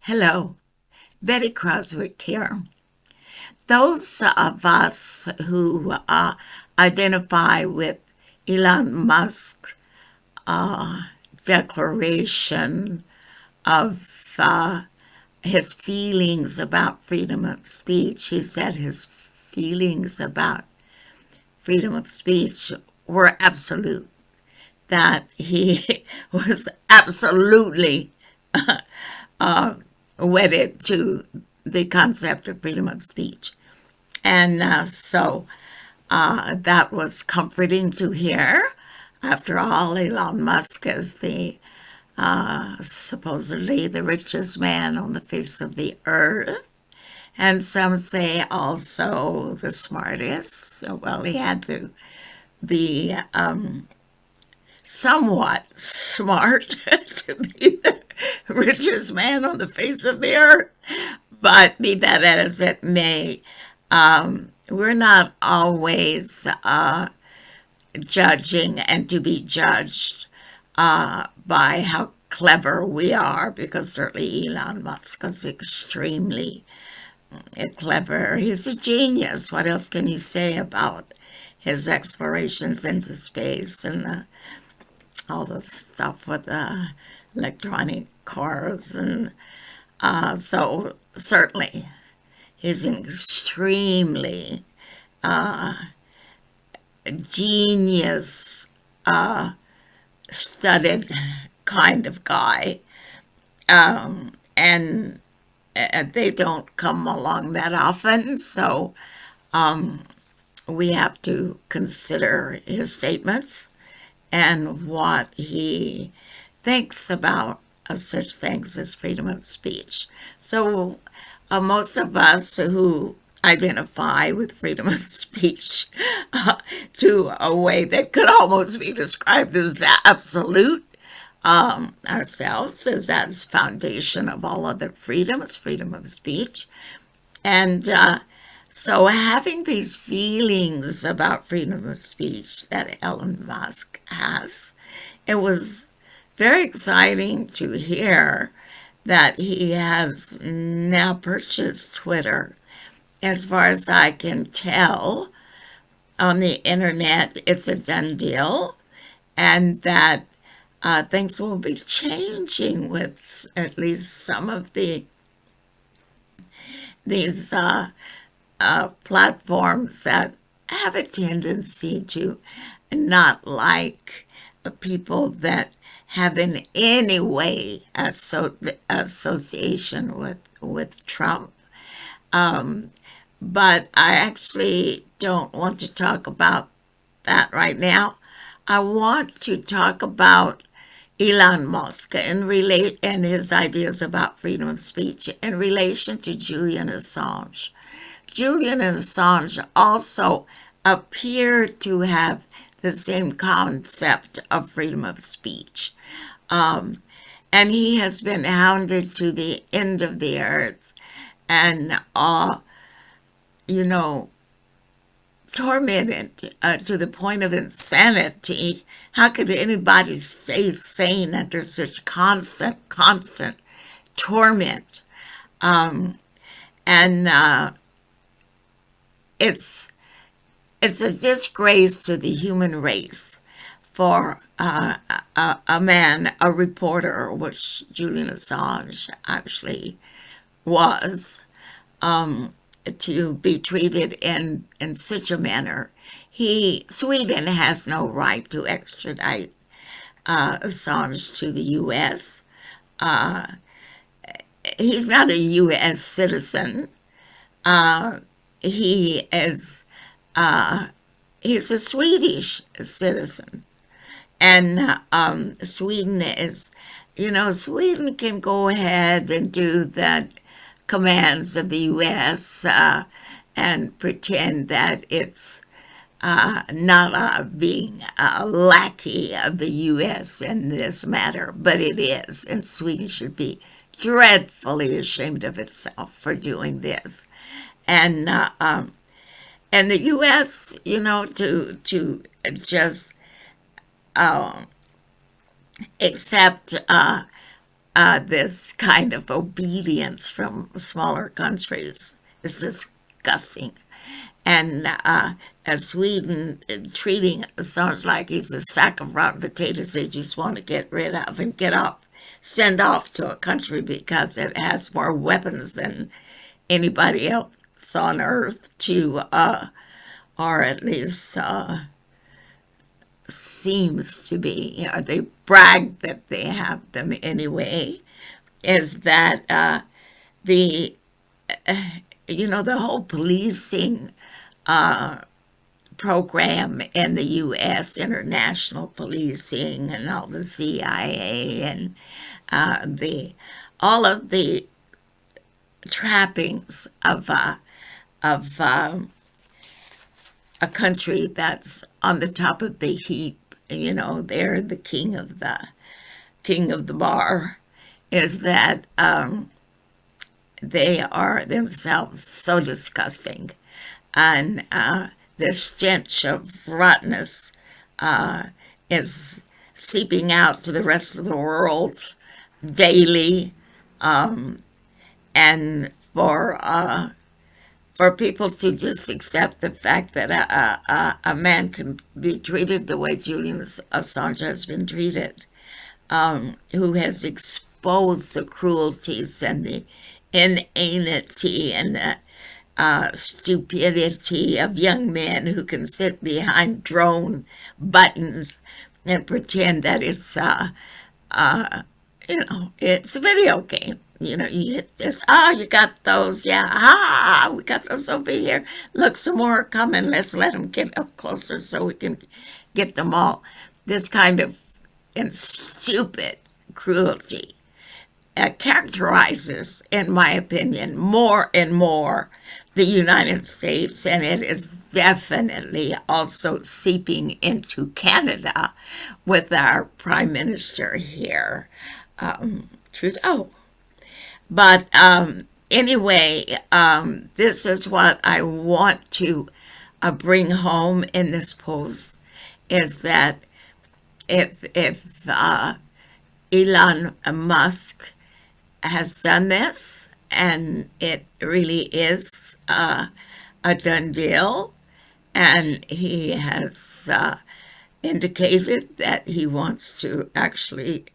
Hello, Betty Croswick here. Those of us who identify with Elon Musk's uh, declaration of his feelings about freedom of speech, he said his feelings about freedom of speech were absolute, that he was absolutely uh, wedded to the concept of freedom of speech. And so that was comforting to hear. After all, Elon Musk is the supposedly the richest man on the face of the earth. And some say also the smartest. Well, he had to be somewhat smart to be the richest man on the face of the earth. But be that as it may, we're not always judging and to be judged by how clever we are, because certainly Elon Musk is extremely clever. He's a genius. What else can you say about his explorations into space and all the stuff with electronic cars? And so certainly he's an extremely genius studied kind of guy. And they don't come along that often, so we have to consider his statements and what he thinks about such things as freedom of speech. So most of us who identify with freedom of speech to a way that could almost be described as absolute ourselves, as that's foundation of all other freedoms, freedom of speech. And so having these feelings about freedom of speech that Elon Musk has, it was very exciting to hear that he has now purchased Twitter. As far as I can tell, on the internet, it's a done deal, and that things will be changing with at least some of these platforms that have a tendency to not like people that have in any way association with Trump. But I actually don't want to talk about that right now. I want to talk about Elon Musk and his ideas about freedom of speech in relation to Julian Assange. Julian Assange also appeared to have the same concept of freedom of speech. And he has been hounded to the end of the earth and, tormented to the point of insanity. How could anybody stay sane under such constant torment? And it's a disgrace to the human race for a man, a reporter, which Julian Assange actually was, to be treated in such a manner. Sweden has no right to extradite Assange to the U.S. He's not a U.S. citizen. He is he's a Swedish citizen, and Sweden is, Sweden can go ahead and do that commands of the U.S. And pretend that it's not being a lackey of the U.S. in this matter, but it is, and Sweden should be dreadfully ashamed of itself for doing this. And the U.S., to just accept this kind of obedience from smaller countries is disgusting. And Sweden treating Assange like he's a sack of rotten potatoes they just want to get rid of and send off to a country because it has more weapons than anybody else on earth or at least seems to be, they brag that they have them anyway, is that the, the whole policing program in the U.S., international policing and all the CIA and all of the trappings of a country that's on the top of the heap. They're the king of the bar. Is that they are themselves so disgusting, and the stench of rottenness is seeping out to the rest of the world daily, and for people to just accept the fact that a man can be treated the way Julian Assange has been treated, who has exposed the cruelties and the inanity and the stupidity of young men who can sit behind drone buttons and pretend that it's it's a video game. You hit this, you got those, yeah, we got those over here. Look, some more are coming. Let's let them get up closer so we can get them all. This kind of stupid cruelty characterizes, in my opinion, more and more the United States, and it is definitely also seeping into Canada with our Prime Minister here, Trudeau. But anyway, this is what I want to bring home in this post, is that if Elon Musk has done this, and it really is a done deal, and he has indicated that he wants to actually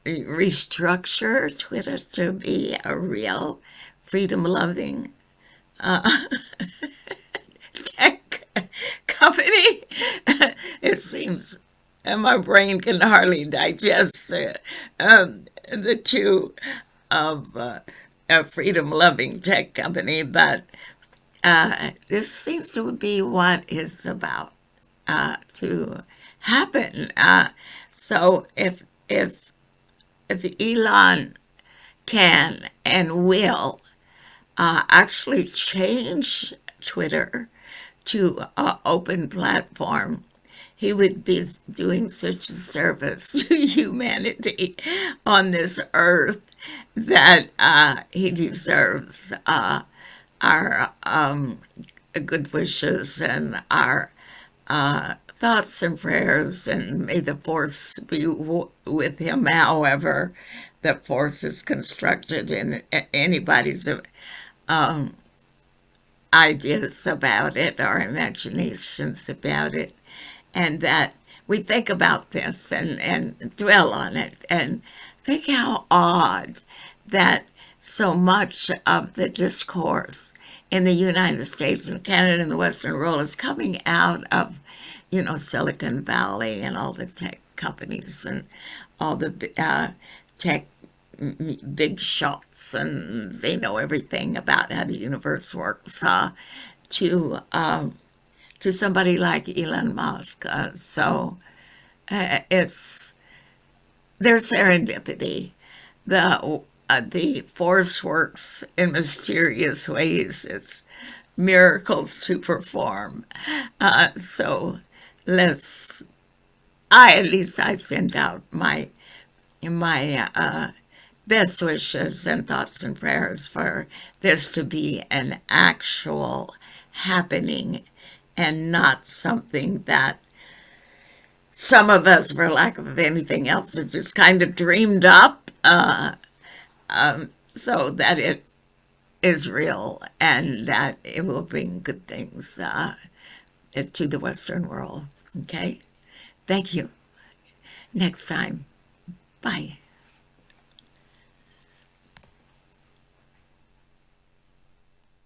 restructure Twitter to be a real freedom-loving tech company. It seems, and my brain can hardly digest the two of a freedom-loving tech company, but this seems to be what is about to happen. So if Elon can and will actually change Twitter to an open platform, he would be doing such a service to humanity on this earth that he deserves our good wishes and our thoughts and prayers, and may the force be with him, however the force is constructed in anybody's ideas about it or imaginations about it, and that we think about this and dwell on it and think how odd that so much of the discourse in the United States and Canada and the Western world is coming out of, Silicon Valley and all the tech companies and all the tech big shots, and they know everything about how the universe works, to somebody like Elon Musk. So it's their serendipity. The force works in mysterious ways. It's miracles to perform. So at least I send out my best wishes and thoughts and prayers for this to be an actual happening and not something that some of us, for lack of anything else, have just kind of dreamed up so that it is real and that it will bring good things to the Western world. Okay? Thank you. Next time. Bye.